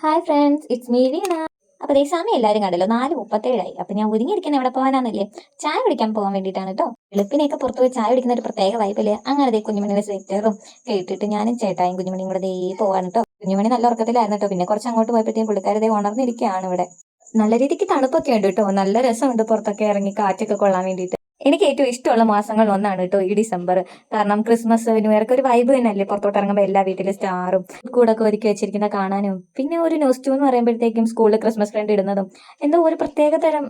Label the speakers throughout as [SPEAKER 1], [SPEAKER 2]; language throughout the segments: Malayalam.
[SPEAKER 1] ഹായ് ഫ്രണ്ട്സ്, ഇറ്റ്സ് മീ വീണ. അപ്പോൾ ദേ സമയം എല്ലാവരും കണ്ടല്ലോ, 4:37 അപ്പോൾ ഞാൻ ഒരുങ്ങിയിരിക്കുന്ന എവിടെ പോകാനാണെന്നില്ലേ, ചായ കുടിക്കാൻ പോകാൻ വേണ്ടിയിട്ടാണ് കേട്ടോ. വെളുപ്പിനെയൊക്കെ പുറത്ത് പോയി ചായ കുടിക്കുന്ന ഒരു പ്രത്യേക വൈബല്ലേ. അങ്ങനെ ദേ കുഞ്ഞുമണിയുടെ സ്വെറ്ററും കേട്ടിട്ട് ഞാനും ചേട്ടായും കുഞ്ഞുമണിയും കൂടെ ദേ പോവാണ് കേട്ടോ. കുഞ്ഞുമണി നല്ല ഉറക്കത്തിലായിരുന്നു കേട്ടോ. പിന്നെ കുറച്ച് അങ്ങോട്ട് പോയപ്പോഴത്തേക്കും പുള്ളിക്കാരി ദേ ഉണർന്നിരിക്കുകയാണ് ഇവിടെ. നല്ല രീതിക്ക് തണുപ്പൊക്കെ ഉണ്ട് കേട്ടോ. നല്ല രസമുണ്ട് പുറത്തൊക്കെ ഇറങ്ങി കാറ്റൊക്കെ കൊള്ളാൻ വേണ്ടിയിട്ട്. എനിക്ക് ഏറ്റവും ഇഷ്ടമുള്ള മാസങ്ങൾ ഒന്നാണ് കേട്ടോ ഈ ഡിസംബർ. കാരണം ക്രിസ്മസ് ന്യൂ ഇയർക്ക് ഒരു വൈബ് തന്നെയല്ലേ. പുറത്തോട്ട് ഇറങ്ങുമ്പോൾ എല്ലാ വീട്ടിലും സ്റ്റാറും കൂടൊക്കെ ഒരുക്കി വെച്ചിരിക്കുന്ന കാണാനും, പിന്നെ ഒരു ന്യൂസ്റ്റു എന്ന് പറയുമ്പോഴത്തേക്കും സ്കൂളിൽ ക്രിസ്മസ് ഫ്രണ്ട് ഇടുന്നതും എന്തോ ഒരു പ്രത്യേക തരം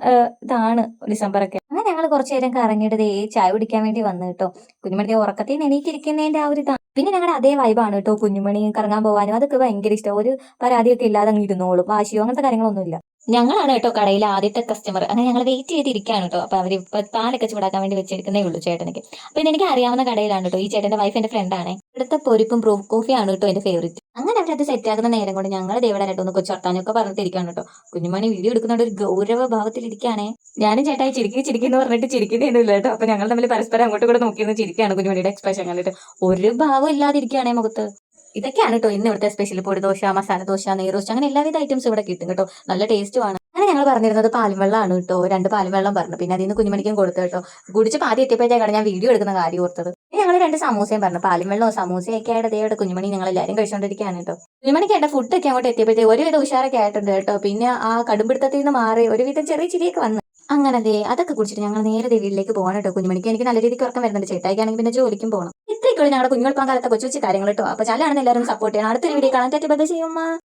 [SPEAKER 1] ഇതാണ് ഡിസംബർ ഒക്കെ. അങ്ങനെ ഞങ്ങൾ കുറച്ചു നേരം കറങ്ങിയിട്ട് ദേ ചായ കുടിക്കാൻ വേണ്ടി വന്നു കേട്ടോ. കുഞ്ഞുമണി ഉറക്കത്തിൽ നിന്ന് എണീറ്റിരിക്കുന്നതിന്റെ ആ ഒരു ഇതാണ്. പിന്നെ ഞങ്ങളുടെ അതേ വൈബാണ് കേട്ടോ. കുഞ്ഞുമണി കറങ്ങാൻ പോകാനും അതൊക്കെ ഭയങ്കര ഇഷ്ടം. ഒരു പരാതിയൊക്കെ ഇല്ലാതെ അങ്ങ് ഇരുന്നോളും. വാശിയോ അങ്ങനത്തെ കാര്യങ്ങളൊന്നുമില്ല. ഞങ്ങളാണ് കേട്ടോ കടയിലെ ആദ്യത്തെ കസ്റ്റമർ. അങ്ങനെ ഞങ്ങൾ വെയിറ്റ് ചെയ്തിരിക്കുകയാണ് കേട്ടോ. അപ്പൊ അവർ ഇപ്പൊ പാലൊക്കെ ചൂടാക്കാൻ വേണ്ടി വെച്ചിരിക്കുന്നേ ഉള്ളൂ ചേട്ടനക്ക്. അപ്പൊ ഇതെനിക്ക് അറിയാവുന്ന കടയിലാണ് കേട്ടോ. ഈ ചേട്ടന്റെ വൈഫ് എന്റെ ഫ്രണ്ടാണ്. ഇവിടുത്തെ പൊരിപ്പും ബ്രൂ കോഫിയാണ് കേട്ടോ എന്റെ ഫേവറേറ്റ്. അങ്ങനെ അവരത് സെറ്റ് ആകുന്ന നേരം കൊണ്ട് ഞങ്ങൾ ദേവിടെ കേട്ടോ ഒന്ന് കൊച്ചൊട്ടാനൊക്കെ പറഞ്ഞിട്ടിരിക്കുകയാണ് കേട്ടോ. കുഞ്ഞുമണി വീഡിയോ എടുക്കുന്നതുകൊണ്ട് ഒരു ഗൗരവ ഭാവത്തിലിരിക്കുകയാണേ. ഞാനും ചേട്ടായി ചിരിക്കി ചിരിക്കുന്നു പറഞ്ഞിട്ട് ചിരിക്കുന്നേന്നില്ല കേട്ടോ. അപ്പൊ ഞങ്ങൾ തമ്മിൽ പരസ്പരം അങ്ങോട്ടും കൂടെ നോക്കിയെന്ന് ചിരിക്കുകയാണ്. കുഞ്ഞുമണിയുടെ എക്സ്പ്രഷൻ കണ്ടിട്ട് ഒരു ഭാവം ഇല്ലാതിരിക്കുകയാണേ മുഖത്ത്. ഇതൊക്കെയാണ് കേട്ടോ ഇന്ന് ഇവിടുത്തെ സ്പെഷ്യൽ. പൊടി ദോശ, മസാല ദോശ, നെയ്റോസ്റ്റ്, അങ്ങനെ എല്ലാവിധ ഐറ്റംസ് ഇവിടെ കിട്ടും കേട്ടോ. നല്ല ടേസ്റ്റുമാണ്. അങ്ങനെ ഞങ്ങൾ പറഞ്ഞിരുന്നത് പാലും വെള്ളമാണ് കേട്ടോ. 2 പാലും വെള്ളം പറഞ്ഞു. പിന്നെ അതിൽ നിന്ന് കുഞ്ഞുമണിക്കും കൊടുത്തു കേട്ടോ. കുടിച്ച് പാതി എത്തിയപ്പോഴത്തേക്കാണ് ഞാൻ വീഡിയോ എടുക്കുന്ന കാര്യം ഓർത്തത്. ഞങ്ങൾ 2 സമൂസയും പറഞ്ഞു. പാലും വെള്ളവും സമൂസയൊക്കെ ആയിട്ട് ദേവിടെ കുഞ്ഞുമണി ഞങ്ങൾ എല്ലാവരും കഴിച്ചുകൊണ്ടിരിക്കുകയാണ് കേട്ടോ. കുഞ്ഞുമണിക്ക് ഏട്ട ഫുഡൊക്കെ അങ്ങോട്ട് എത്തിയപ്പോഴത്തേക്ക് ഒരുവിധം ഉഷാറൊക്കെ ആയിട്ടുണ്ട് കേട്ടോ. പിന്നെ ആ കടുംപിടുത്തത്തിൽ നിന്ന് മാറി ഒരുവിധം ചെറിയ ചിരിയൊക്കെ വന്നു. അങ്ങനെ ദേ അതൊക്കെ കുടിച്ചിട്ട് ഞങ്ങൾ നേരെ വീട്ടിലേക്ക് പോകണം കേട്ടോ. കുഞ്ഞുമണിക്ക് എനിക്ക് നല്ല രീതിക്ക് ഉറക്കം വരുന്നുണ്ട്. ചേട്ടായിക്കാണെങ്കിൽ പിന്നെ ജോലിക്കും പോകണം. ഇത്രയൊക്കെയുള്ള ഞങ്ങളുടെ കുഞ്ഞുങ്ങൾ കാലത്തെ കൊച്ചു കൊച്ചു കാര്യങ്ങൾ കേട്ടോ. അപ്പൊ ചാലാണെന്ന് എല്ലാവരും സപ്പോർട്ട് ചെയ്യണം. അടുത്തൊരു വീഡിയോ കാണാൻ ചെയ്യുമ്പോൾ